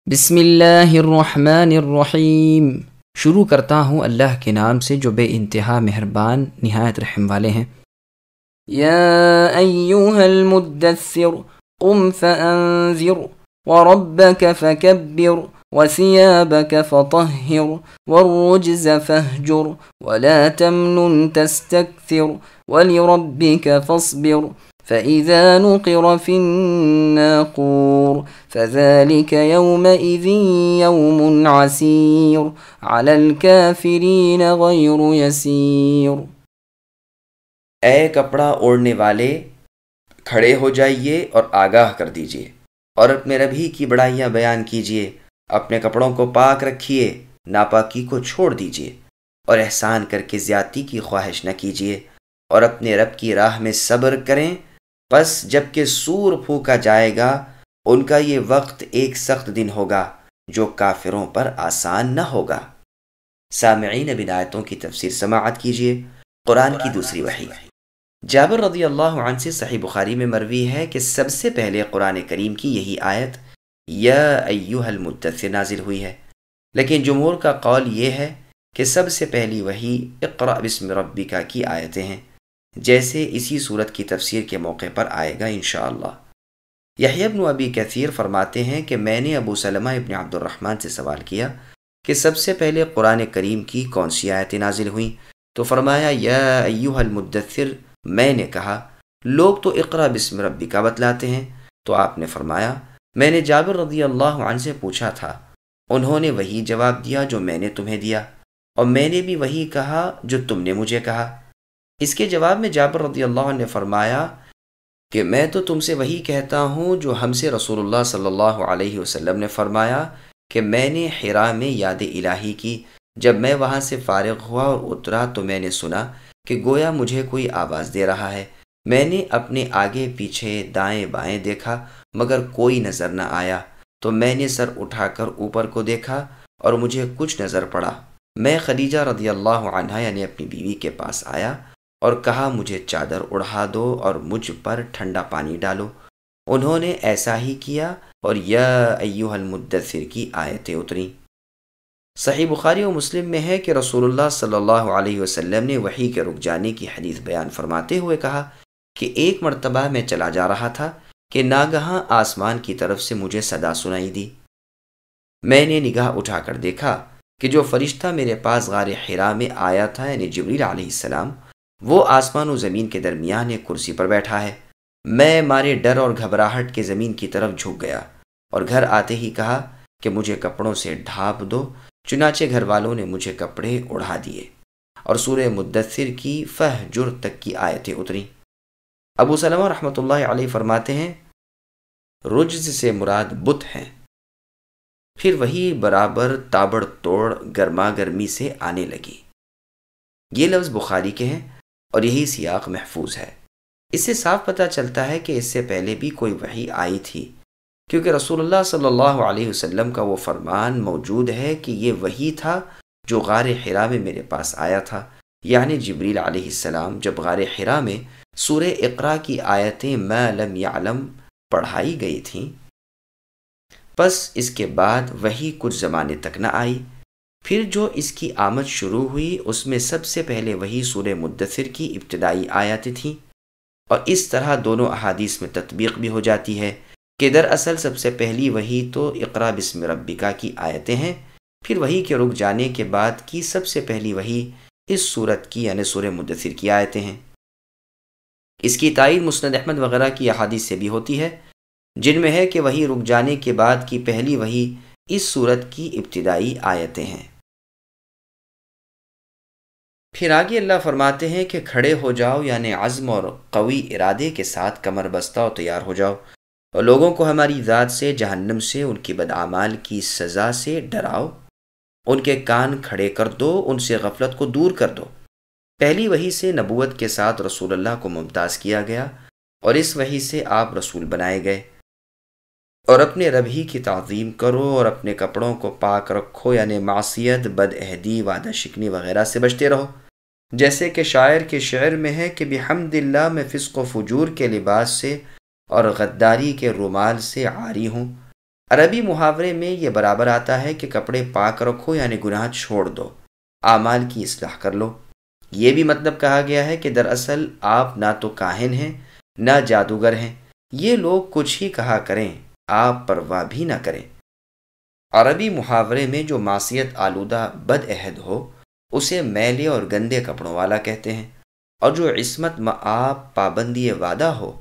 بسم اللہ الرحمن الرحیم۔ شروع کرتا ہوں اللہ کے نام سے جو بے انتہا مہربان نہایت رحم والے ہیں۔ یا ایہا المدثر قم فانذر وربک فکبر وثيابك فطهر والرجز فاهجر ولا تمنن تستكثر ولربك فاصبر فإذا نقر في الناقور فذلك يومئذ يوم عسير على الكافرين غير يسير۔ اے کپڑا اوڑھنے والے، کھڑے ہو جائیے اور آگاہ کر دیجیے، اور اپنے رب ہی کی بڑائیاں بیان کیجیے۔ اپنے کپڑوں کو پاک رکھیے، ناپاکی کو چھوڑ دیجیے، اور احسان کر کے زیادتی کی خواہش نہ کیجیے، اور اپنے رب کی راہ میں صبر کریں۔ پس جب کہ سور پھونکا جائے گا، ان کا یہ وقت ایک سخت دن ہوگا جو کافروں پر آسان نہ ہوگا۔ سامعین، اب ان آیتوں کی تفسیر سماعت کیجیے۔ قرآن کی دوسری وحی۔ جابر رضی اللہ عنہ سے صحیح بخاری میں مروی ہے کہ سب سے پہلے قرآن کریم کی یہی آیت یا ایہا المدثر نازل ہوئی ہے، لیکن جمہور کا قول یہ ہے کہ سب سے پہلی وحی اقرأ بسم ربک کی آیتیں ہیں، جیسے اسی صورت کی تفسیر کے موقع پر آئے گا انشاءاللہ۔ یحییٰ بن ابی کثیر فرماتے ہیں کہ میں نے ابو سلمہ ابن عبد الرحمن سے سوال کیا کہ سب سے پہلے قرآن کریم کی کون سی آیتیں نازل ہوئیں، تو فرمایا یا ایہا المدثر۔ میں نے کہا لوگ تو اقرأ بسم ربک بتلاتے ہیں، تو آپ نے فرمایا میں نے جابر رضی اللہ عنہ سے پوچھا تھا، انہوں نے وہی جواب دیا جو میں نے تمہیں دیا، اور میں نے بھی وہی کہا جو تم نے مجھے کہا۔ اس کے جواب میں جابر رضی اللہ عنہ نے فرمایا کہ میں تو تم سے وہی کہتا ہوں جو ہم سے رسول اللہ صلی اللہ علیہ وسلم نے فرمایا کہ میں نے حرا میں یاد الہی کی۔ جب میں وہاں سے فارغ ہوا اور اترا تو میں نے سنا کہ گویا مجھے کوئی آواز دے رہا ہے۔ میں نے اپنے آگے پیچھے دائیں بائیں دیکھا مگر کوئی نظر نہ آیا، تو میں نے سر اٹھا کر اوپر کو دیکھا اور مجھے کچھ نظر پڑا۔ میں خدیجہ رضی اللہ عنہا یعنی اپنی بیوی کے پاس آیا اور کہا مجھے چادر اڑھا دو اور مجھ پر ٹھنڈا پانی ڈالو۔ انہوں نے ایسا ہی کیا اور یا ایہا المدثر کی آیتیں اتریں۔ صحیح بخاری و مسلم میں ہے کہ رسول اللہ صلی اللہ علیہ وسلم نے وحی کے رک جانے کی حدیث بیان فرماتے ہوئے کہا کہ ایک مرتبہ میں چلا جا رہا تھا کہ ناگہاں آسمان کی طرف سے مجھے صدا سنائی دی۔ میں نے نگاہ اٹھا کر دیکھا کہ جو فرشتہ میرے پاس غار حرا میں آیا تھا یعنی جبریل علیہ السلام، وہ آسمان و زمین کے درمیان ایک کرسی پر بیٹھا ہے۔ میں مارے ڈر اور گھبراہٹ کے زمین کی طرف جھک گیا اور گھر آتے ہی کہا کہ مجھے کپڑوں سے ڈھانپ دو، چنانچہ گھر والوں نے مجھے کپڑے اڑھا دیے اور سورہ مدثر کی فہجر تک کی آیتیں اتریں۔ ابو سلمہ رحمۃ اللہ علیہ فرماتے ہیں رجز سے مراد بت ہیں۔ پھر وہی برابر تابڑ توڑ گرما گرمی سے آنے لگی۔ یہ لفظ بخاری کے ہیں اور یہی سیاق محفوظ ہے۔ اس سے صاف پتہ چلتا ہے کہ اس سے پہلے بھی کوئی وحی آئی تھی، کیونکہ رسول اللہ صلی اللہ علیہ وسلم کا وہ فرمان موجود ہے کہ یہ وہی تھا جو غار حرا میں میرے پاس آیا تھا، یعنی جبریل علیہ السلام جب غار حرا میں سورہ اقرا کی آیتیں ما لم یعلم پڑھائی گئی تھیں، پس اس کے بعد وہی کچھ زمانے تک نہ آئی۔ پھر جو اس کی آمد شروع ہوئی اس میں سب سے پہلے وہی سورہ مدثر کی ابتدائی آیتیں تھیں، اور اس طرح دونوں احادیث میں تطبیق بھی ہو جاتی ہے کہ دراصل سب سے پہلی وحی تو اقرا بسم ربک کی آیتیں ہیں، پھر وحی کے رک جانے کے بعد کی سب سے پہلی وحی اس سورت کی یعنی سورہ مدثر کی آیتیں ہیں۔ اس کی تائید مسند احمد وغیرہ کی احادیث سے بھی ہوتی ہے، جن میں ہے کہ وحی رک جانے کے بعد کی پہلی وحی اس سورت کی ابتدائی آیتیں ہیں۔ پھر آگے اللہ فرماتے ہیں کہ کھڑے ہو جاؤ یعنی عزم اور قوی ارادے کے ساتھ کمر بستہ اور تیار ہو جاؤ، اور لوگوں کو ہماری ذات سے، جہنم سے، ان کی بدعمال کی سزا سے ڈراؤ، ان کے کان کھڑے کر دو، ان سے غفلت کو دور کر دو۔ پہلی وحی سے نبوت کے ساتھ رسول اللہ کو ممتاز کیا گیا، اور اس وحی سے آپ رسول بنائے گئے۔ اور اپنے رب ہی کی تعظیم کرو اور اپنے کپڑوں کو پاک رکھو یعنی معصیت، بد عہدی، وعدہ شکنی وغیرہ سے بچتے رہو، جیسے کہ شاعر کے شعر میں ہے کہ بحمد اللہ میں فسق و فجور کے لباس سے اور غداری کے رومال سے عاری ہوں۔ عربی محاورے میں یہ برابر آتا ہے کہ کپڑے پاک رکھو یعنی گناہ چھوڑ دو، اعمال کی اصلاح کر لو۔ یہ بھی مطلب کہا گیا ہے کہ دراصل آپ نہ تو کاہن ہیں نہ جادوگر ہیں، یہ لوگ کچھ ہی کہا کریں، آپ پرواہ بھی نہ کریں۔ عربی محاورے میں جو معصیت آلودہ بد عہد ہو اسے میلے اور گندے کپڑوں والا کہتے ہیں، اور جو عصمت مآب پابندی وعدہ ہو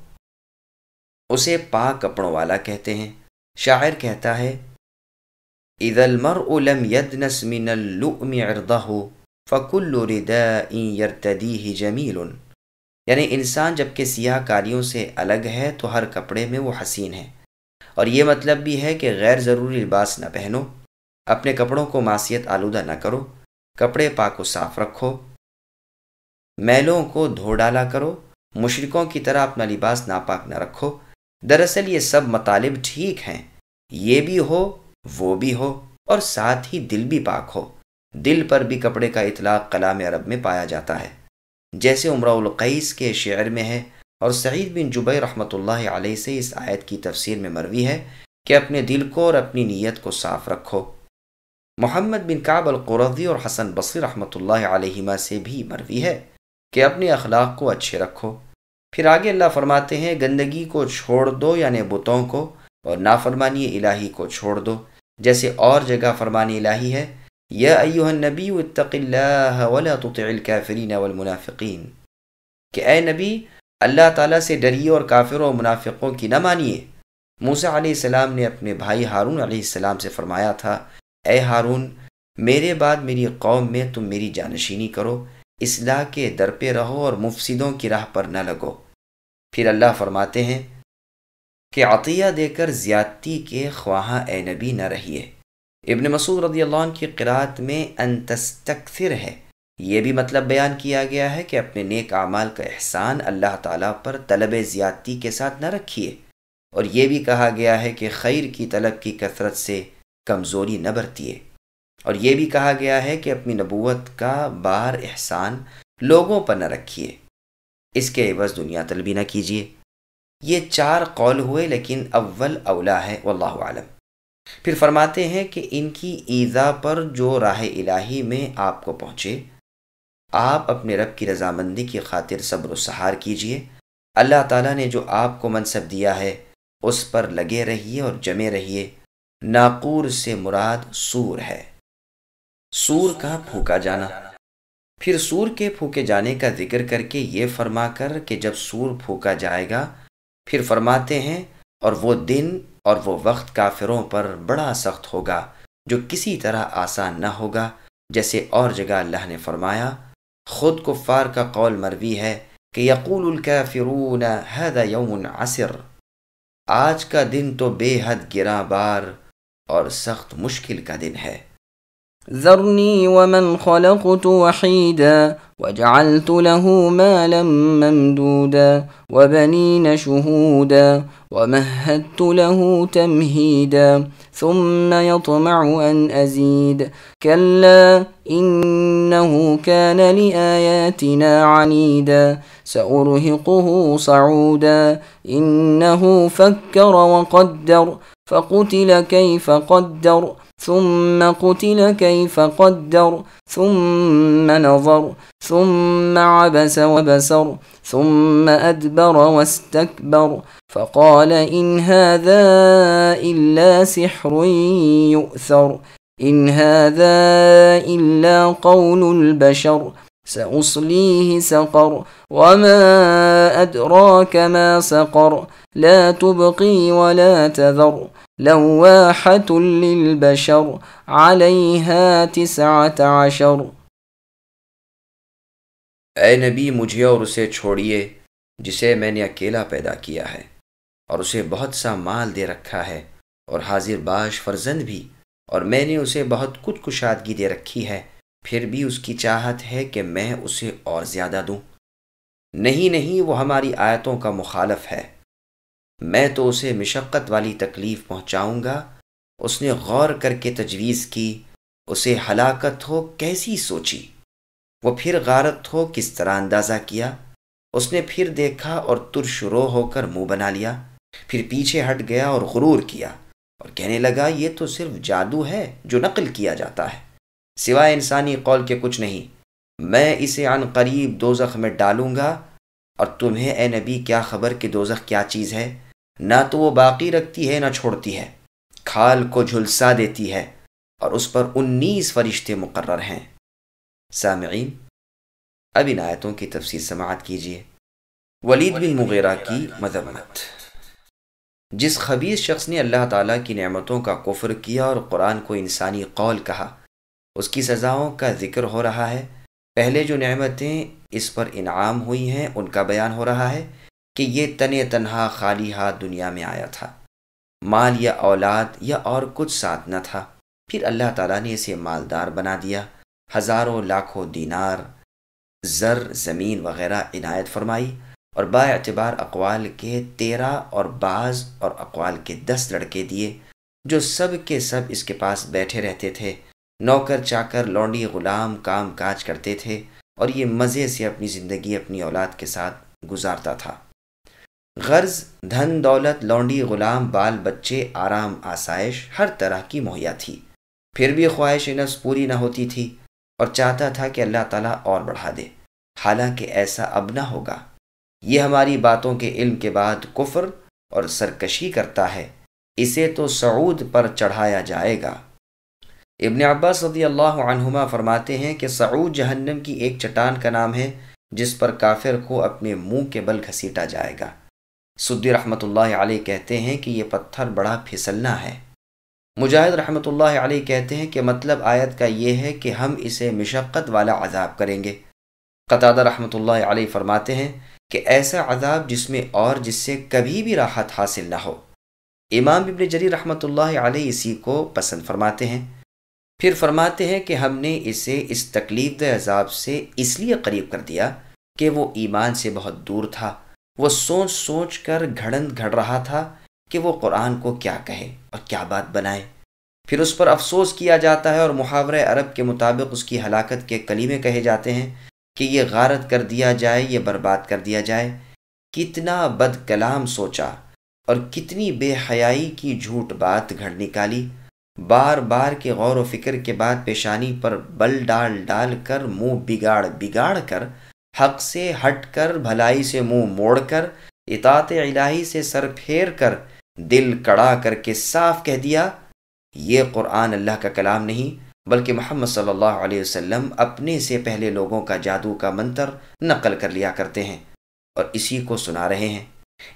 اسے پاک کپڑوں والا کہتے ہیں۔ شاعر کہتا ہے اذا المرء لم يدنس من اللؤم عرضه فكل رداء يرتديه جمیل، یعنی انسان جب کہ سیاہ کاریوں سے الگ ہے تو ہر کپڑے میں وہ حسین ہے، اور یہ مطلب بھی ہے کہ غیر ضروری لباس نہ پہنو، اپنے کپڑوں کو معصیت آلودہ نہ کرو، کپڑے پاک و صاف رکھو، میلوں کو دھو ڈالا کرو، مشرکوں کی طرح اپنا لباس ناپاک نہ رکھو۔ دراصل یہ سب مطالب ٹھیک ہیں، یہ بھی ہو وہ بھی ہو، اور ساتھ ہی دل بھی پاک ہو۔ دل پر بھی کپڑے کا اطلاق کلام عرب میں پایا جاتا ہے، جیسے امرؤ القیس کے شعر میں ہے، اور سعید بن جبیر رحمۃ اللہ علیہ سے اس آیت کی تفسیر میں مروی ہے کہ اپنے دل کو اور اپنی نیت کو صاف رکھو۔ محمد بن کعب القرظی اور حسن بصری رحمۃ اللہ علیہما سے بھی مروی ہے کہ اپنے اخلاق کو اچھے رکھو۔ پھر آگے اللہ فرماتے ہیں گندگی کو چھوڑ دو یعنی بتوں کو، اور نافرمانی الہی کو چھوڑ دو، جیسے اور جگہ فرمان الہی ہے یا ایھا النبی اتق اللہ ولا تطع الکافرین والمنافقین، کہ اے نبی اللہ تعالیٰ سے ڈریے اور کافروں اور منافقوں کی نہ مانیے۔ موسیٰ علیہ السلام نے اپنے بھائی ہارون علیہ السلام سے فرمایا تھا اے ہارون، میرے بعد میری قوم میں تم میری جانشینی کرو، اصلاح کے در پہ رہو اور مفسدوں کی راہ پر نہ لگو۔ پھر اللہ فرماتے ہیں کہ عطیہ دے کر زیادتی کے خواہاں اے نبی نہ رہیے۔ ابن مسعود رضی اللہ عنہ کی قرات میں ان تستکثر ہے، یہ بھی مطلب بیان کیا گیا ہے کہ اپنے نیک اعمال کا احسان اللہ تعالیٰ پر طلب زیادتی کے ساتھ نہ رکھیے، اور یہ بھی کہا گیا ہے کہ خیر کی طلب کی کثرت سے کمزوری نہ برتیے، اور یہ بھی کہا گیا ہے کہ اپنی نبوت کا بار احسان لوگوں پر نہ رکھیے، اس کے عوض دنیا طلبی نہ کیجیے۔ یہ 4 قول ہوئے، لیکن اول اولا ہے، واللہ اعلم۔ پھر فرماتے ہیں کہ ان کی ایذا پر جو راہ الہی میں آپ کو پہنچے، آپ اپنے رب کی رضامندی کی خاطر صبر و سحار کیجیے۔ اللہ تعالیٰ نے جو آپ کو منصب دیا ہے اس پر لگے رہیے اور جمے رہیے۔ ناقور سے مراد سور ہے، سور کا پھونکا جانا۔ پھر سور کے پھونکے جانے کا ذکر کر کے یہ فرما کر کہ جب سور پھونکا جائے گا، پھر فرماتے ہیں اور وہ دن اور وہ وقت کافروں پر بڑا سخت ہوگا جو کسی طرح آسان نہ ہوگا، جیسے اور جگہ اللہ نے فرمایا۔ خود کفار کا قول مروی ہے کہ یقول الکافرون ھذا یوم عسر، آج کا دن تو بے حد گراں بار اور سخت مشکل کا دن ہے۔ ذرني ومن خلقت وحيدا وجعلت له مالا ممدودا وبنين شهودا ومهدت له تمهيدا ثم يطمع أن أزيد كلا إنه كان لآياتنا عنيدا سأرهقه صعودا إنه فكر وقدر فقتل كيف قدر ثم قتل كيف قدر ثم نظر ثم عبس وبسر ثم أدبر واستكبر فقال إن هذا إلا سحر يؤثر إن هذا إلا قول البشر سأصليه سقر وما أدراك ما سقر لا تبقي ولا تذر لواحة للبشر عليها 19۔ اے نبی مجھے اور اسے چھوڑیے جسے میں نے اکیلا پیدا کیا ہے، اور اسے بہت سا مال دے رکھا ہے اور حاضر باش فرزند بھی، اور میں نے اسے بہت کچھ کشادگی دے رکھی ہے، پھر بھی اس کی چاہت ہے کہ میں اسے اور زیادہ دوں۔ نہیں وہ ہماری آیتوں کا مخالف ہے، میں تو اسے مشقت والی تکلیف پہنچاؤں گا۔ اس نے غور کر کے تجویز کی، اسے ہلاکت ہو کیسی سوچی، وہ پھر غارت ہو کس طرح اندازہ کیا۔ اس نے پھر دیکھا اور ترش رو ہو کر منہ بنا لیا، پھر پیچھے ہٹ گیا اور غرور کیا، اور کہنے لگا یہ تو صرف جادو ہے جو نقل کیا جاتا ہے، سوائے انسانی قول کے کچھ نہیں۔ میں اسے عن قریب دوزخ میں ڈالوں گا، اور تمہیں اے نبی کیا خبر کہ دوزخ کیا چیز ہے؟ نہ تو وہ باقی رکھتی ہے نہ چھوڑتی ہے، کھال کو جھلسا دیتی ہے، اور اس پر 19 فرشتے مقرر ہیں۔ سامعین، اب ان آیتوں کی تفسیر سماعت کیجیے۔ ولید بن مغیرہ کی مذمت۔ جس خبیث شخص نے اللہ تعالیٰ کی نعمتوں کا کفر کیا اور قرآن کو انسانی قول کہا، اس کی سزاؤں کا ذکر ہو رہا ہے۔ پہلے جو نعمتیں اس پر انعام ہوئی ہیں ان کا بیان ہو رہا ہے کہ یہ تنہا خالی ہاتھ دنیا میں آیا تھا، مال یا اولاد یا اور کچھ ساتھ نہ تھا، پھر اللہ تعالیٰ نے اسے مالدار بنا دیا، ہزاروں لاکھوں دینار، زر، زمین وغیرہ عنایت فرمائی، اور با اعتبار اقوال کے 13 اور بعض اور اقوال کے 10 لڑکے دیے جو سب کے سب اس کے پاس بیٹھے رہتے تھے، نوکر چاکر لونڈی غلام کام کاج کرتے تھے، اور یہ مزے سے اپنی زندگی اپنی اولاد کے ساتھ گزارتا تھا۔ غرض دھن دولت، لونڈی غلام، بال بچے، آرام آسائش ہر طرح کی مہیا تھی، پھر بھی خواہش نفس پوری نہ ہوتی تھی، اور چاہتا تھا کہ اللہ تعالیٰ اور بڑھا دے، حالانکہ ایسا اب نہ ہوگا۔ یہ ہماری باتوں کے علم کے بعد کفر اور سرکشی کرتا ہے، اسے تو صعود پر چڑھایا جائے گا۔ ابن عباس رضی اللہ عنہما فرماتے ہیں کہ صعود جہنم کی ایک چٹان کا نام ہے جس پر کافر کو اپنے منہ کے بل گھسیٹا جائے گا۔ سدی رحمۃ اللہ علیہ کہتے ہیں کہ یہ پتھر بڑا پھسلنا ہے۔ مجاہد رحمۃ اللہ علیہ کہتے ہیں کہ مطلب آیت کا یہ ہے کہ ہم اسے مشقت والا عذاب کریں گے۔ قتادہ رحمۃ اللہ علیہ فرماتے ہیں کہ ایسا عذاب جس میں اور جس سے کبھی بھی راحت حاصل نہ ہو۔ امام ابن جریر رحمۃ اللہ علیہ اسی کو پسند فرماتے ہیں۔ پھر فرماتے ہیں کہ ہم نے اسے اس تکلیف دہ عذاب سے اس لیے قریب کر دیا کہ وہ ایمان سے بہت دور تھا، وہ سوچ سوچ کر گھڑن گھڑ رہا تھا کہ وہ قرآن کو کیا کہے اور کیا بات بنائے۔ پھر اس پر افسوس کیا جاتا ہے، اور محاورہ عرب کے مطابق اس کی ہلاکت کے کلیمے کہے جاتے ہیں کہ یہ غارت کر دیا جائے، یہ برباد کر دیا جائے۔ کتنا بد کلام سوچا اور کتنی بے حیائی کی جھوٹ بات گھڑ نکالی۔ بار بار کے غور و فکر کے بعد پیشانی پر بل ڈال ڈال کر، منہ بگاڑ بگاڑ کر، حق سے ہٹ کر، بھلائی سے منہ موڑ کر، اطاعت الہی سے سر پھیر کر، دل کڑا کر کے صاف کہہ دیا یہ قرآن اللہ کا کلام نہیں بلکہ محمد صلی اللہ علیہ وسلم اپنے سے پہلے لوگوں کا جادو کا منتر نقل کر لیا کرتے ہیں اور اسی کو سنا رہے ہیں۔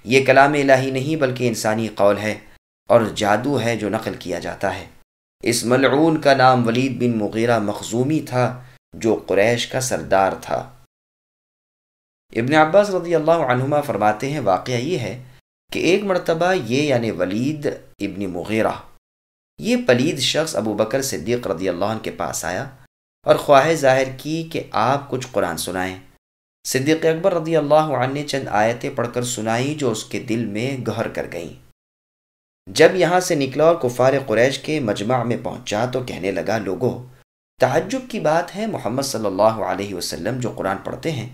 یہ کلام الہی نہیں بلکہ انسانی قول ہے اور جادو ہے جو نقل کیا جاتا ہے۔ اس ملعون کا نام ولید بن مغیرہ مخزومی تھا جو قریش کا سردار تھا۔ ابن عباس رضی اللہ عنہما فرماتے ہیں واقعہ یہ ہے کہ ایک مرتبہ یہ یعنی ولید ابن مغیرہ یہ پلید شخص ابو بکر صدیق رضی اللہ عنہ کے پاس آیا اور خواہش ظاہر کی کہ آپ کچھ قرآن سنائیں۔ صدیق اکبر رضی اللہ عنہ نے چند آیتیں پڑھ کر سنائی جو اس کے دل میں گہر کر گئیں۔ جب یہاں سے نکلا اور کفار قریش کے مجمع میں پہنچا تو کہنے لگا لوگو، تعجب کی بات ہے محمد صلی اللہ علیہ وسلم جو قرآن پڑھتے ہیں،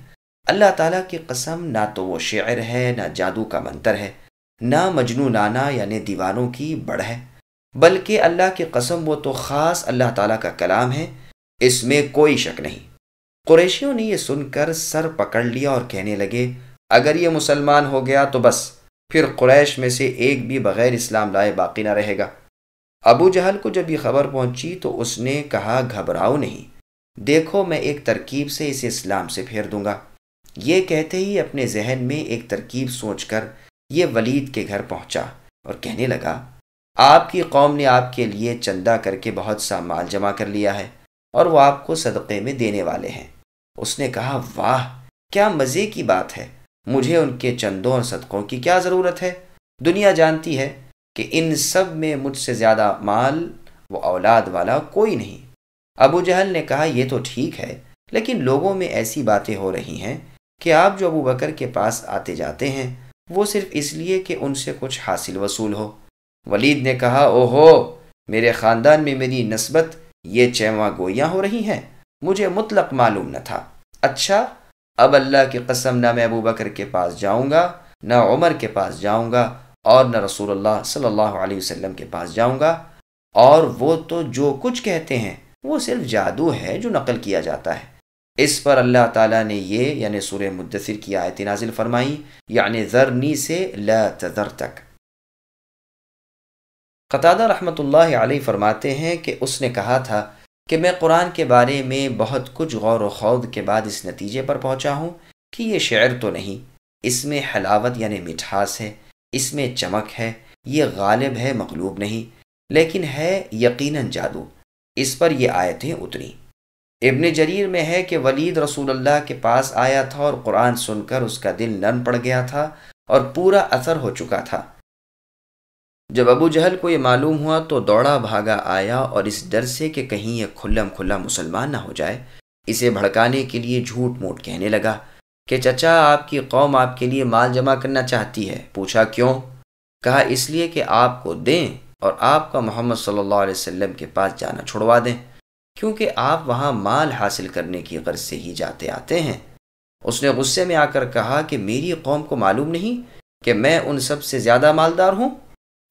اللہ تعالیٰ کی قسم نہ تو وہ شعر ہے، نہ جادو کا منتر ہے، نہ مجنونانہ یعنی دیوانوں کی بڑھ ہے، بلکہ اللہ کی قسم وہ تو خاص اللہ تعالیٰ کا کلام ہے، اس میں کوئی شک نہیں۔ قریشیوں نے یہ سن کر سر پکڑ لیا اور کہنے لگے اگر یہ مسلمان ہو گیا تو بس پھر قریش میں سے ایک بھی بغیر اسلام لائے باقی نہ رہے گا۔ ابو جہل کو جب یہ خبر پہنچی تو اس نے کہا گھبراؤ نہیں، دیکھو میں ایک ترکیب سے اسے اسلام سے پھیر دوں گا۔ یہ کہتے ہی اپنے ذہن میں ایک ترکیب سوچ کر یہ ولید کے گھر پہنچا اور کہنے لگا آپ کی قوم نے آپ کے لیے چندہ کر کے بہت سا مال جمع کر لیا ہے اور وہ آپ کو صدقے میں دینے والے ہیں۔ اس نے کہا واہ کیا مزے کی بات ہے، مجھے ان کے چندوں اور صدقوں کی کیا ضرورت ہے، دنیا جانتی ہے کہ ان سب میں مجھ سے زیادہ مال و اولاد والا کوئی نہیں۔ ابو جہل نے کہا یہ تو ٹھیک ہے لیکن لوگوں میں ایسی باتیں ہو رہی ہیں کہ آپ جو ابو بکر کے پاس آتے جاتے ہیں وہ صرف اس لیے کہ ان سے کچھ حاصل وصول ہو۔ ولید نے کہا اوہو میرے خاندان میں میری نسبت یہ چیواں گوئیاں ہو رہی ہیں، مجھے مطلق معلوم نہ تھا۔ اچھا اب اللہ کی قسم نہ میں ابو بکر کے پاس جاؤں گا نہ عمر کے پاس جاؤں گا اور نہ رسول اللہ صلی اللہ علیہ وسلم کے پاس جاؤں گا، اور وہ تو جو کچھ کہتے ہیں وہ صرف جادو ہے جو نقل کیا جاتا ہے۔ اس پر اللہ تعالیٰ نے یہ یعنی سورہ مدثر کی آیت نازل فرمائی، یعنی ذرنی سے لا تذر تک۔ قتادہ رحمۃ اللہ علیہ فرماتے ہیں کہ اس نے کہا تھا کہ میں قرآن کے بارے میں بہت کچھ غور و خوض کے بعد اس نتیجے پر پہنچا ہوں کہ یہ شعر تو نہیں، اس میں حلاوت یعنی مٹھاس ہے، اس میں چمک ہے، یہ غالب ہے مغلوب نہیں، لیکن ہے یقیناً جادو۔ اس پر یہ آیتیں اتری۔ ابن جریر میں ہے کہ ولید رسول اللہ کے پاس آیا تھا اور قرآن سن کر اس کا دل نرم پڑ گیا تھا اور پورا اثر ہو چکا تھا۔ جب ابو جہل کو یہ معلوم ہوا تو دوڑا بھاگا آیا اور اس ڈر سے کہ کہیں یہ کھلم کھلا مسلمان نہ ہو جائے، اسے بھڑکانے کے لیے جھوٹ موٹ کہنے لگا کہ چچا آپ کی قوم آپ کے لیے مال جمع کرنا چاہتی ہے۔ پوچھا کیوں؟ کہا اس لیے کہ آپ کو دیں اور آپ کا محمد صلی اللہ علیہ وسلم کے پاس جانا چھڑوا دیں، کیونکہ آپ وہاں مال حاصل کرنے کی غرض سے ہی جاتے آتے ہیں۔ اس نے غصے میں آ کر کہا کہ میری قوم کو معلوم نہیں کہ میں ان سب سے زیادہ مالدار ہوں؟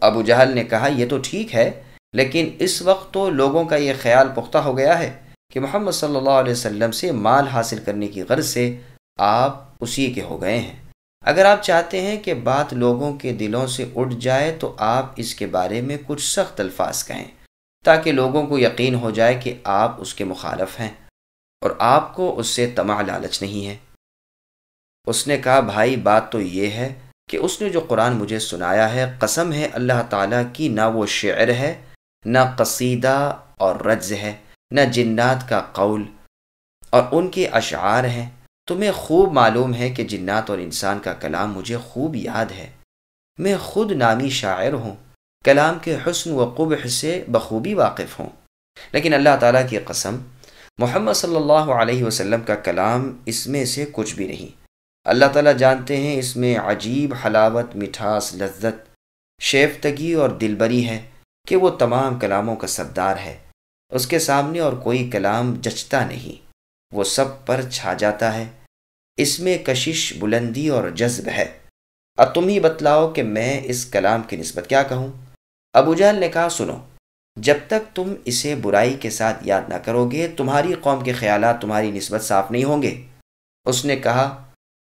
ابو جہل نے کہا یہ تو ٹھیک ہے، لیکن اس وقت تو لوگوں کا یہ خیال پختہ ہو گیا ہے کہ محمد صلی اللہ علیہ وسلم سے مال حاصل کرنے کی غرض سے آپ اسی کے ہو گئے ہیں۔ اگر آپ چاہتے ہیں کہ بات لوگوں کے دلوں سے اٹھ جائے تو آپ اس کے بارے میں کچھ سخت الفاظ کہیں تاکہ لوگوں کو یقین ہو جائے کہ آپ اس کے مخالف ہیں اور آپ کو اس سے طمع لالچ نہیں ہے۔ اس نے کہا بھائی بات تو یہ ہے کہ اس نے جو قرآن مجھے سنایا ہے، قسم ہے اللہ تعالیٰ کی، نہ وہ شعر ہے، نہ قصیدہ اور رجز ہے، نہ جنات کا قول اور ان کے اشعار ہیں۔ تمہیں خوب معلوم ہے کہ جنات اور انسان کا کلام مجھے خوب یاد ہے، میں خود نامی شاعر ہوں، کلام کے حسن و قبح سے بخوبی واقف ہوں، لیکن اللہ تعالیٰ کی قسم محمد صلی اللہ علیہ وسلم کا کلام اس میں سے کچھ بھی نہیں۔ اللہ تعالیٰ جانتے ہیں اس میں عجیب حلاوت، مٹھاس، لذت، شیفتگی اور دلبری ہے کہ وہ تمام کلاموں کا سردار ہے، اس کے سامنے اور کوئی کلام جچتا نہیں، وہ سب پر چھا جاتا ہے، اس میں کشش، بلندی اور جذب ہے۔ اب تم ہی بتلاؤ کہ میں اس کلام کی نسبت کیا کہوں؟ ابو جہل نے کہا سنو، جب تک تم اسے برائی کے ساتھ یاد نہ کرو گے تمہاری قوم کے خیالات تمہاری نسبت صاف نہیں ہوں گے۔ اس نے کہا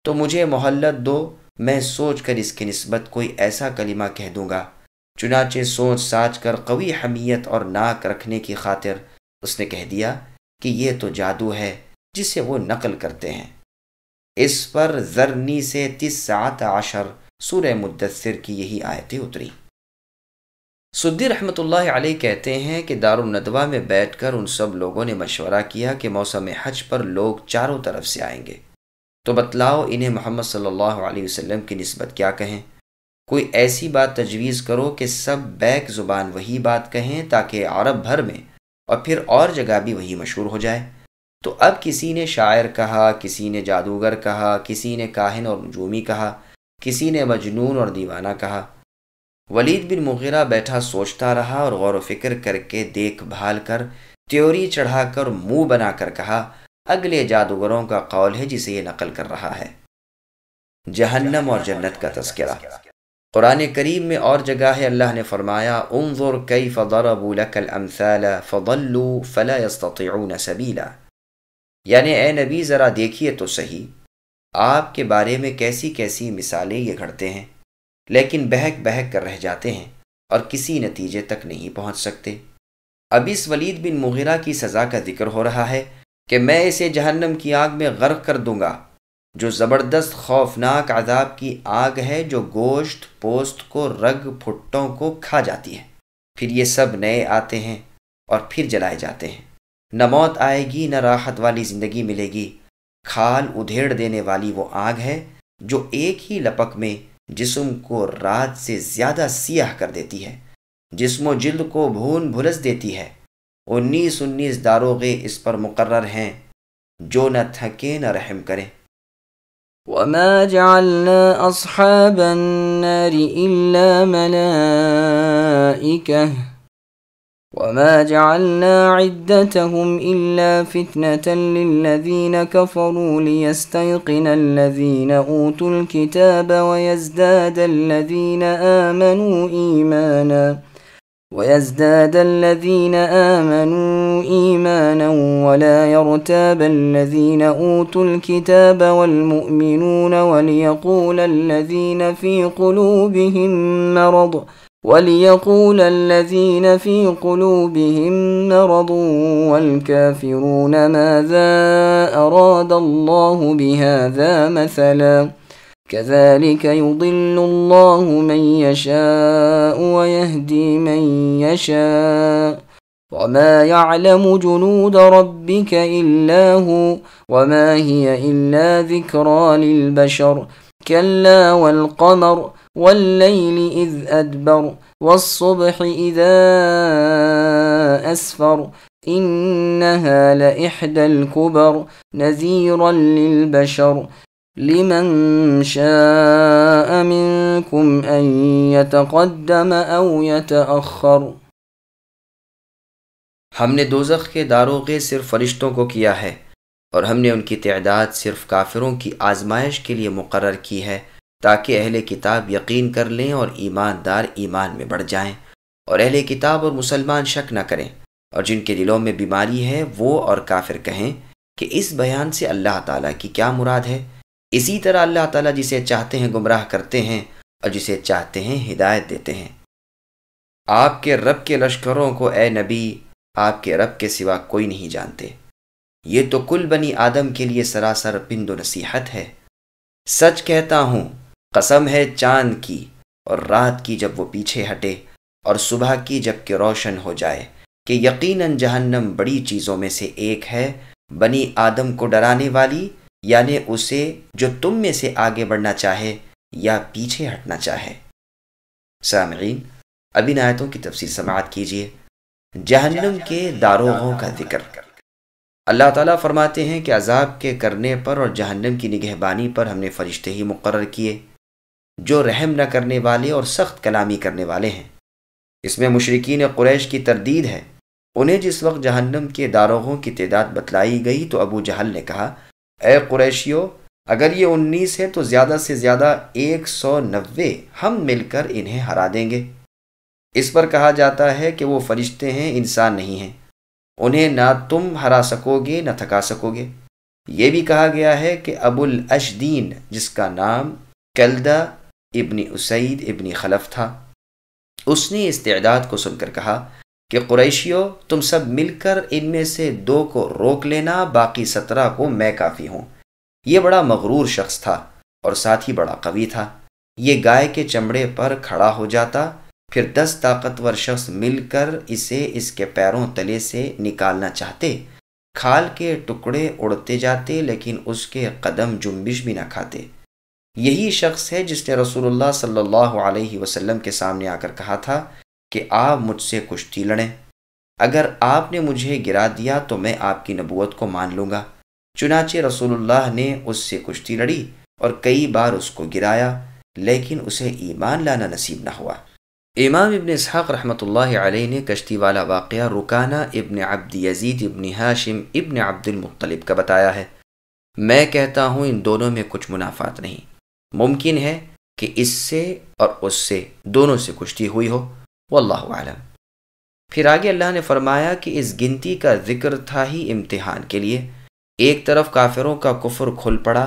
تو مجھے مہلت دو، میں سوچ کر اس کی نسبت کوئی ایسا کلمہ کہہ دوں گا۔ چنانچہ سوچ ساچ کر قوی حمیت اور ناک رکھنے کی خاطر اس نے کہہ دیا کہ یہ تو جادو ہے جسے وہ نقل کرتے ہیں۔ اس پر ذرنی سے 19 سورہ مدثر کی یہی آیتیں اتری۔ سدی رحمۃ اللہ علیہ کہتے ہیں کہ دارالندوہ میں بیٹھ کر ان سب لوگوں نے مشورہ کیا کہ موسم حج پر لوگ چاروں طرف سے آئیں گے، تو بتلاؤ انہیں محمد صلی اللہ علیہ وسلم کی نسبت کیا کہیں؟ کوئی ایسی بات تجویز کرو کہ سب بیک زبان وہی بات کہیں تاکہ عرب بھر میں اور پھر اور جگہ بھی وہی مشہور ہو جائے۔ تو اب کسی نے شاعر کہا، کسی نے جادوگر کہا، کسی نے کاہن اور نجومی کہا، کسی نے مجنون اور دیوانہ کہا۔ ولید بن مغیرہ بیٹھا سوچتا رہا اور غور و فکر کر کے دیکھ بھال کر تیوری چڑھا کر منہ بنا کر کہا اگلے جادوگروں کا قول ہے جسے یہ نقل کر رہا ہے۔ جہنم اور جنت کا تذکرہ قرآن کریم میں اور جگہ ہے، اللہ نے فرمایا انظر کیف ضربوا لك الامثال فضلوا فلا يستطيعون سبیلا، یعنی اے نبی ذرا دیکھیے تو صحیح آپ کے بارے میں کیسی کیسی مثالیں یہ گھڑتے ہیں، لیکن بہک بہک کر رہ جاتے ہیں اور کسی نتیجے تک نہیں پہنچ سکتے۔ اب اس ولید بن مغیرہ کی سزا کا ذکر ہو رہا ہے کہ میں اسے جہنم کی آگ میں غرق کر دوں گا، جو زبردست خوفناک عذاب کی آگ ہے، جو گوشت پوست کو، رگ پھٹوں کو کھا جاتی ہے۔ پھر یہ سب نئے آتے ہیں اور پھر جلائے جاتے ہیں، نہ موت آئے گی نہ راحت والی زندگی ملے گی۔ کھال ادھیڑ دینے والی وہ آگ ہے جو ایک ہی لپک میں جسم کو رات سے زیادہ سیاہ کر دیتی ہے، جسم و جلد کو بھون بھلس دیتی ہے۔ 19 داروغے اس پر مقرر ہیں جو نہ تھکیں نہ رحم کریں۔ وما جعلنا أصحاب النار إلا ملائكة وما جعلنا عدتهم إلا فتنة للذين كفروا ليستيقن الذين أوتوا الكتاب ويزداد الذين آمنوا إيمانا ولا يرتاب الذين أوتوا الكتاب والمؤمنون وليقول الذين في قلوبهم مرض والكافرون ماذا أراد الله بهذا مثلا كذلك يضل الله من يشاء ويهدي من يشاء وما يعلم جنود ربك إلا هو وما هي إلا ذكرى للبشر كلا والقمر والليل إذ أدبر والصبح إذا أسفر إنها لإحدى الكبر نذيرا للبشر لمن شاء منكم أن يتقدم أو يتأخر. ہم نے دوزخ کے داروغے صرف فرشتوں کو کیا ہے اور ہم نے ان کی تعداد صرف کافروں کی آزمائش کے لیے مقرر کی ہے تاکہ اہل کتاب یقین کر لیں اور ایماندار ایمان میں بڑھ جائیں اور اہل کتاب اور مسلمان شک نہ کریں، اور جن کے دلوں میں بیماری ہے وہ اور کافر کہیں کہ اس بیان سے اللہ تعالیٰ کی کیا مراد ہے. اسی طرح اللہ تعالیٰ جسے چاہتے ہیں گمراہ کرتے ہیں اور جسے چاہتے ہیں ہدایت دیتے ہیں. آپ کے رب کے لشکروں کو اے نبی آپ کے رب کے سوا کوئی نہیں جانتے. یہ تو کل بنی آدم کے لیے سراسر پند و نصیحت ہے. سچ کہتا ہوں قسم ہے چاند کی اور رات کی جب وہ پیچھے ہٹے اور صبح کی جب کہ روشن ہو جائے کہ یقیناً جہنم بڑی چیزوں میں سے ایک ہے بنی آدم کو ڈرانے والی، یعنی اسے جو تم میں سے آگے بڑھنا چاہے یا پیچھے ہٹنا چاہے. سامعین، اب ان آیتوں کی تفصیل سماعت کیجیے. جہنم کے داروغوں کا ذکر. اللہ تعالیٰ فرماتے ہیں کہ عذاب کے کرنے پر اور جہنم کی نگہبانی پر ہم نے فرشتے ہی مقرر کیے جو رحم نہ کرنے والے اور سخت کلامی کرنے والے ہیں. اس میں مشرکین قریش کی تردید ہے. انہیں جس وقت جہنم کے داروغوں کی تعداد بتلائی گئی تو ابو جہل نے کہا، اے قریشیو، اگر یہ 19 ہے تو زیادہ سے زیادہ 190 ہم مل کر انہیں ہرا دیں گے. اس پر کہا جاتا ہے کہ وہ فرشتے ہیں، انسان نہیں ہیں. انہیں نہ تم ہرا سکو گے نہ تھکا سکو گے. یہ بھی کہا گیا ہے کہ ابو الاشدین جس کا نام کلدہ ابن اسید ابن خلف تھا، اس نے اس تعداد کو سن کر کہا کہ قریشیو، تم سب مل کر ان میں سے 2 کو روک لینا، باقی 17 کو میں کافی ہوں. یہ بڑا مغرور شخص تھا اور ساتھ ہی بڑا قوی تھا. یہ گائے کے چمڑے پر کھڑا ہو جاتا، پھر 10 طاقتور شخص مل کر اسے اس کے پیروں تلے سے نکالنا چاہتے. کھال کے ٹکڑے اڑتے جاتے لیکن اس کے قدم جنبش بھی نہ کھاتے. یہی شخص ہے جس نے رسول اللہ صلی اللہ علیہ وسلم کے سامنے آ کر کہا تھا کہ آپ مجھ سے کشتی لڑیں. اگر آپ نے مجھے گرا دیا تو میں آپ کی نبوت کو مان لوں گا. چنانچہ رسول اللہ نے اس سے کشتی لڑی اور کئی بار اس کو گرایا، لیکن اسے ایمان لانا نصیب نہ ہوا. امام ابن اسحاق رحمۃ اللہ علیہ نے کشتی والا واقعہ رکانہ ابن عبد یزید ابن ہاشم ابن عبد المطلب کا بتایا ہے. میں کہتا ہوں ان دونوں میں کچھ منافات نہیں. ممکن ہے کہ اس سے اور اس سے دونوں سے کشتی ہوئی ہو، واللہ اعلم. پھر آگے اللہ نے فرمایا کہ اس گنتی کا ذکر تھا ہی امتحان کے لیے. ایک طرف کافروں کا کفر کھل پڑا،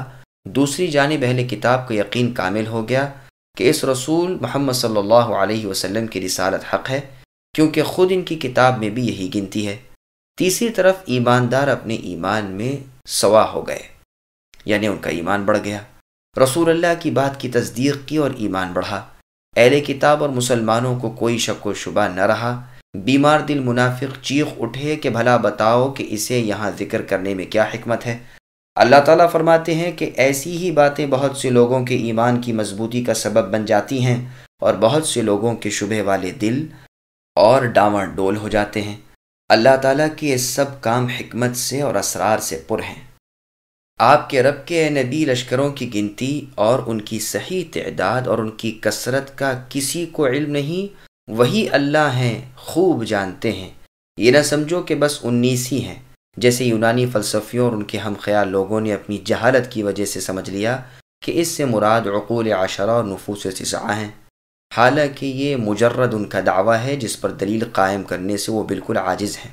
دوسری جانب اہل کتاب کا یقین کامل ہو گیا کہ اس رسول محمد صلی اللہ علیہ وسلم کی رسالت حق ہے، کیونکہ خود ان کی کتاب میں بھی یہی گنتی ہے. تیسری طرف ایماندار اپنے ایمان میں سوا ہو گئے، یعنی ان کا ایمان بڑھ گیا. رسول اللہ کی بات کی تصدیق کی اور ایمان بڑھا. اہل کتاب اور مسلمانوں کو کوئی شک و شبہ نہ رہا. بیمار دل منافق چیخ اٹھے کہ بھلا بتاؤ کہ اسے یہاں ذکر کرنے میں کیا حکمت ہے. اللہ تعالیٰ فرماتے ہیں کہ ایسی ہی باتیں بہت سے لوگوں کے ایمان کی مضبوطی کا سبب بن جاتی ہیں اور بہت سے لوگوں کے شبہ والے دل اور ڈاواں ڈول ہو جاتے ہیں. اللہ تعالیٰ کے یہ سب کام حکمت سے اور اسرار سے پر ہیں. آپ کے رب کے نبی لشکروں کی گنتی اور ان کی صحیح تعداد اور ان کی کثرت کا کسی کو علم نہیں وہی اللہ ہیں، خوب جانتے ہیں۔ یہ نہ سمجھو کہ بس 19 ہی ہیں، جیسے یونانی فلسفیوں اور ان کے ہم خیال لوگوں نے اپنی جہالت کی وجہ سے سمجھ لیا کہ اس سے مراد عقول عشرہ اور نفوس تسعہ ہیں، حالانکہ یہ مجرد ان کا دعویٰ ہے جس پر دلیل قائم کرنے سے وہ بالکل عاجز ہیں۔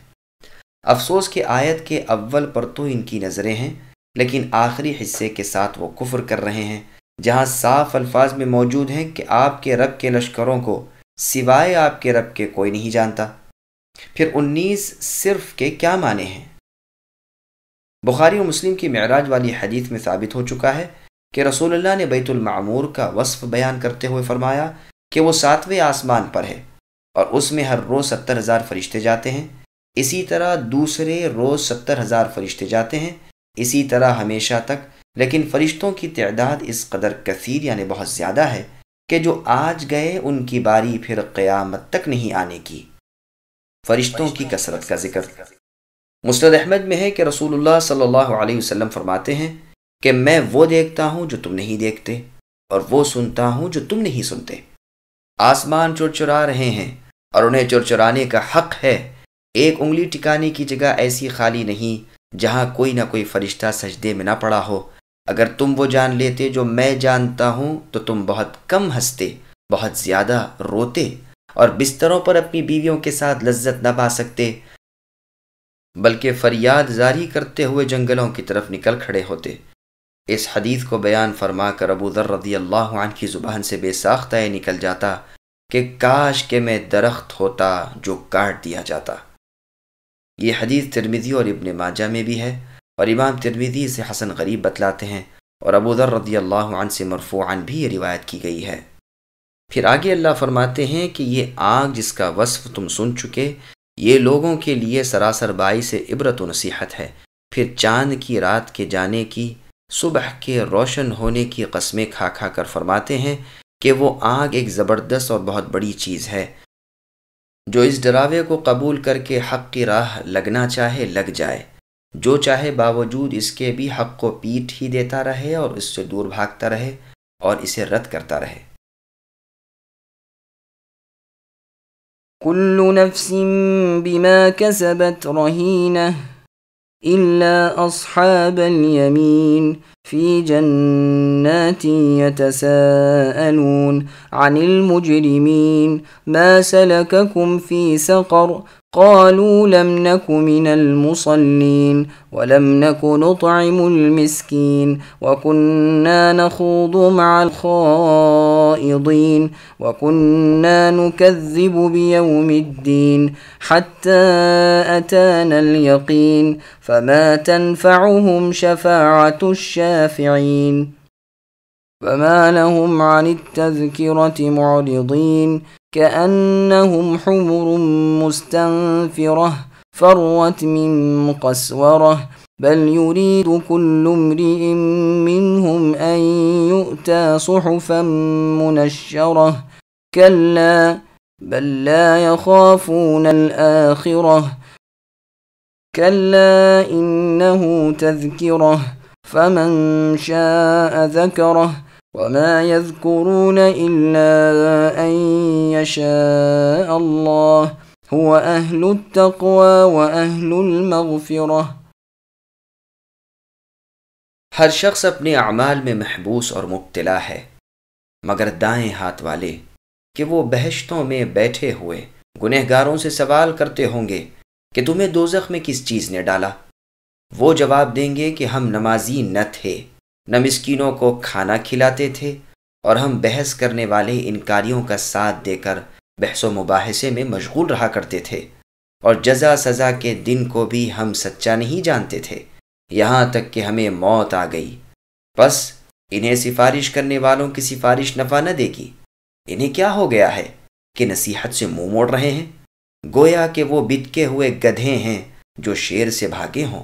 افسوس کہ آیت کے اول پر تو ان کی نظریں ہیں، لیکن آخری حصے کے ساتھ وہ کفر کر رہے ہیں، جہاں صاف الفاظ میں موجود ہیں کہ آپ کے رب کے لشکروں کو سوائے آپ کے رب کے کوئی نہیں جانتا۔ پھر 19 صرف کے کیا معنی ہیں؟ بخاری و مسلم کی معراج والی حدیث میں ثابت ہو چکا ہے کہ رسول اللہ نے بیت المعمور کا وصف بیان کرتے ہوئے فرمایا کہ وہ 7ویں آسمان پر ہے اور اس میں ہر روز 70,000 فرشتے جاتے ہیں، اسی طرح دوسرے روز 70,000 فرشتے جاتے ہیں، اسی طرح ہمیشہ تک، لیکن فرشتوں کی تعداد اس قدر کثیر یعنی بہت زیادہ ہے کہ جو آج گئے ان کی باری پھر قیامت تک نہیں آنے کی۔ فرشتوں کی کثرت کا ذکر مسند احمد میں ہے کہ رسول اللہ صلی اللہ علیہ وسلم فرماتے ہیں کہ میں وہ دیکھتا ہوں جو تم نہیں دیکھتے اور وہ سنتا ہوں جو تم نہیں سنتے۔ آسمان چرچرا رہے ہیں اور انہیں چرچرانے کا حق ہے، ایک انگلی ٹکانے کی جگہ ایسی خالی نہیں جہاں کوئی نہ کوئی فرشتہ سجدے میں نہ پڑا ہو۔ اگر تم وہ جان لیتے جو میں جانتا ہوں تو تم بہت کم ہنستے، بہت زیادہ روتے اور بستروں پر اپنی بیویوں کے ساتھ لذت نہ پا سکتے، بلکہ فریاد زاری کرتے ہوئے جنگلوں کی طرف نکل کھڑے ہوتے۔ اس حدیث کو بیان فرما کر ابو ذر رضی اللہ عنہ کی زبان سے بے ساختہ نکل جاتا کہ کاش کہ میں درخت ہوتا جو کاٹ دیا جاتا۔ یہ حدیث ترمذی اور ابن ماجہ میں بھی ہے، اور امام ترمذی اسے حسن غریب بتلاتے ہیں، اور ابو ذر رضی اللہ عنہ سے مرفوعاً بھی یہ روایت کی گئی ہے۔ پھر آگے اللہ فرماتے ہیں کہ یہ آگ جس کا وصف تم سن چکے، یہ لوگوں کے لیے سراسر باعث عبرت و نصیحت ہے۔ پھر چاند کی رات کے جانے کی، صبح کے روشن ہونے کی قسمیں کھا کھا کر فرماتے ہیں کہ وہ آگ ایک زبردست اور بہت بڑی چیز ہے، جو اس ڈراوے کو قبول کر کے حق کی راہ لگنا چاہے لگ جائے، جو چاہے باوجود اس کے بھی حق کو پیٹ ہی دیتا رہے اور اس سے دور بھاگتا رہے اور اسے رد کرتا رہے۔ كل نفس بما كسبت رهينة إلا أصحاب اليمين في جنات يتساءلون عن المجرمين ما سلككم في سقر قالوا لم نك من المصلين ولم نك نطعم المسكين وكنا نخوض مع الخائضين وكنا نكذب بيوم الدين حتى أتانا اليقين فما تنفعهم شفاعة الشافعين فما لهم عن التذكرة معرضين كأنهم حمر مستنفرة فروت من قسورة بل يريد كل امرئ منهم أن يؤتى صحفا منشرة كلا بل لا يخافون الآخرة كلا إنه تذكرة فمن شاء ذكره وما يذكرون إلا أن يشاء الله هو أهل التقوى وأهل المغفرة۔ ہر شخص اپنے اعمال میں محبوس اور مبتلا ہے مگر دائیں ہاتھ والے کہ وہ بہشتوں میں بیٹھے ہوئے گنہگاروں سے سوال کرتے ہوں گے کہ تمہیں دوزخ میں کس چیز نے ڈالا؟ وہ جواب دیں گے کہ ہم نمازی نہ تھے، نہ مسکینوں کو کھانا کھلاتے تھے، اور ہم بحث کرنے والے انکاریوں کا ساتھ دے کر بحث و مباحثے میں مشغول رہا کرتے تھے، اور جزا سزا کے دن کو بھی ہم سچا نہیں جانتے تھے، یہاں تک کہ ہمیں موت آ گئی۔ بس انہیں سفارش کرنے والوں کی سفارش نفع نہ دے گی۔ انہیں کیا ہو گیا ہے کہ نصیحت سے منہ موڑ رہے ہیں؟ گویا کہ وہ بتکے ہوئے گدھے ہیں جو شیر سے بھاگے ہوں،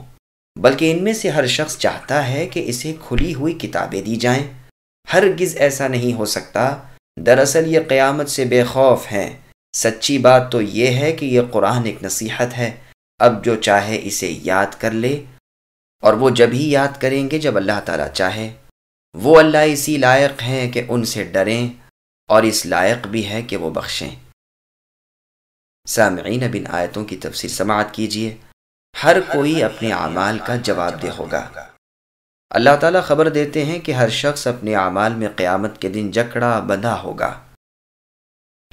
بلکہ ان میں سے ہر شخص چاہتا ہے کہ اسے کھلی ہوئی کتابیں دی جائیں۔ ہرگز ایسا نہیں ہو سکتا، دراصل یہ قیامت سے بے خوف ہیں۔ سچی بات تو یہ ہے کہ یہ قرآن ایک نصیحت ہے، اب جو چاہے اسے یاد کر لے، اور وہ جب ہی یاد کریں گے جب اللہ تعالیٰ چاہے۔ وہ اللہ اسی لائق ہیں کہ ان سے ڈریں، اور اس لائق بھی ہے کہ وہ بخشیں۔ سامعین اب ان آیتوں کی تفسیر سماعت کیجیے۔ ہر کوئی اپنے اعمال کا جواب دہ ہوگا۔ اللہ تعالیٰ خبر دیتے ہیں کہ ہر شخص اپنے اعمال میں قیامت کے دن جکڑا بندھا ہوگا،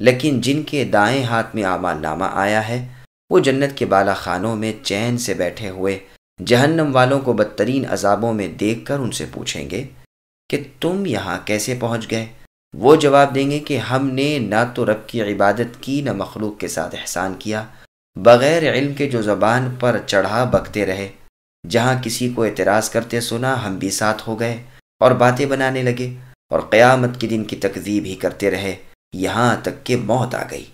لیکن جن کے دائیں ہاتھ میں اعمال نامہ آیا ہے وہ جنت کے بالا خانوں میں چین سے بیٹھے ہوئے جہنم والوں کو بدترین عذابوں میں دیکھ کر ان سے پوچھیں گے کہ تم یہاں کیسے پہنچ گئے؟ وہ جواب دیں گے کہ ہم نے نہ تو رب کی عبادت کی نہ مخلوق کے ساتھ احسان کیا، بغیر علم کے جو زبان پر چڑھا بکتے رہے، جہاں کسی کو اعتراض کرتے سنا ہم بھی ساتھ ہو گئے اور باتیں بنانے لگے، اور قیامت کے دن کی تکذیب ہی کرتے رہے یہاں تک کہ موت آ گئی۔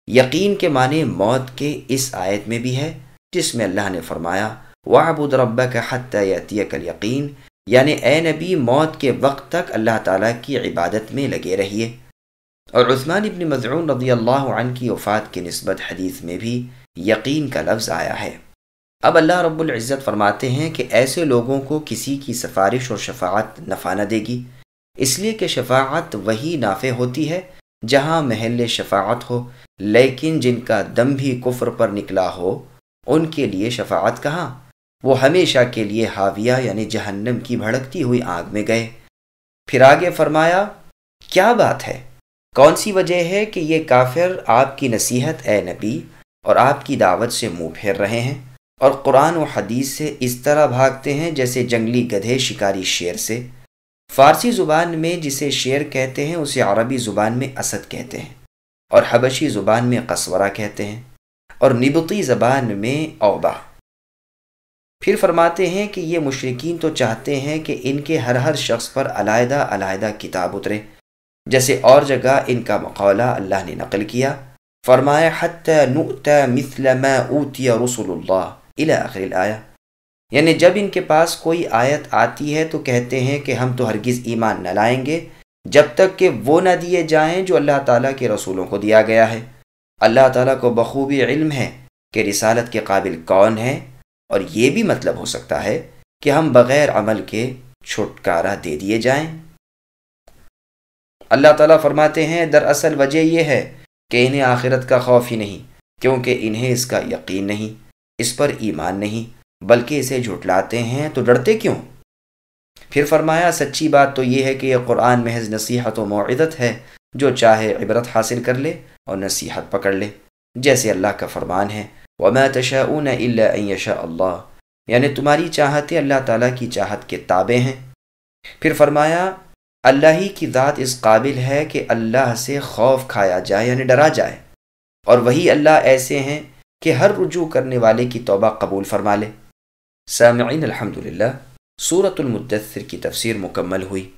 یقین کے معنی موت کے اس آیت میں بھی ہے، جس میں اللہ نے فرمایا وَاعْبُدْ رَبَّكَ حَتَّى يَأْتِيَكَ الْيَقِينُ، یعنی اے نبی موت کے وقت تک اللہ تعالیٰ کی عبادت میں لگے رہیے۔ اور عثمان ابن مظعون رضی اللہ عنہ کی وفات کی نسبت حدیث میں بھی یقین کا لفظ آیا ہے۔ اب اللہ رب العزت فرماتے ہیں کہ ایسے لوگوں کو کسی کی سفارش اور شفاعت نفع نہ دے گی، اس لیے کہ شفاعت وہی نافع ہوتی ہے جہاں محل شفاعت ہو، لیکن جن کا دم بھی کفر پر نکلا ہو ان کے لیے شفاعت کہاں، وہ ہمیشہ کے لیے حاویہ یعنی جہنم کی بھڑکتی ہوئی آگ میں گئے۔ پھر آگے فرمایا کیا بات ہے، کون سی وجہ ہے کہ یہ کافر آپ کی نصیحت اے نبی اور آپ کی دعوت سے منہ پھیر رہے ہیں اور قرآن و حدیث سے اس طرح بھاگتے ہیں جیسے جنگلی گدھے شکاری شیر سے؟ فارسی زبان میں جسے شیر کہتے ہیں اسے عربی زبان میں اسد کہتے ہیں، اور حبشی زبان میں قسورہ کہتے ہیں، اور نبطی زبان میں اوبا۔ پھر فرماتے ہیں کہ یہ مشرکین تو چاہتے ہیں کہ ان کے ہر شخص پر علیحدہ علیحدہ کتاب اترے، جیسے اور جگہ ان کا مقولہ اللہ نے نقل کیا، فرمایا حتی نؤتی مثل ما اوتی رسول اللہ الی آخر الآیہ، یعنی جب ان کے پاس کوئی آیت آتی ہے تو کہتے ہیں کہ ہم تو ہرگز ایمان نہ لائیں گے جب تک کہ وہ نہ دیے جائیں جو اللہ تعالیٰ کے رسولوں کو دیا گیا ہے۔ اللہ تعالیٰ کو بخوبی علم ہے کہ رسالت کے قابل کون ہے، اور یہ بھی مطلب ہو سکتا ہے کہ ہم بغیر عمل کے چھٹکارا دے دیے جائیں۔ اللہ تعالیٰ فرماتے ہیں دراصل وجہ یہ ہے کہ انہیں آخرت کا خوف ہی نہیں، کیونکہ انہیں اس کا یقین نہیں، اس پر ایمان نہیں، بلکہ اسے جھٹلاتے ہیں، تو ڈرتے کیوں؟ پھر فرمایا سچی بات تو یہ ہے کہ یہ قرآن محض نصیحت و موعظت ہے، جو چاہے عبرت حاصل کر لے اور نصیحت پکڑ لے، جیسے اللہ کا فرمان ہے وَمَا تَشَاءُونَ إِلَّا أَن يَشَاءَ اللَّهُ، یعنی تمہاری چاہتیں اللہ تعالیٰ کی چاہت کے تابع ہیں۔ پھر فرمایا اللہ ہی کی ذات اس قابل ہے کہ اللہ سے خوف کھایا جائے یعنی ڈرا جائے، اور وہی اللہ ایسے ہیں کہ ہر رجوع کرنے والے کی توبہ قبول فرما لے۔ سامعین الحمدللہ، سورۃ المدثر کی تفسیر مکمل ہوئی۔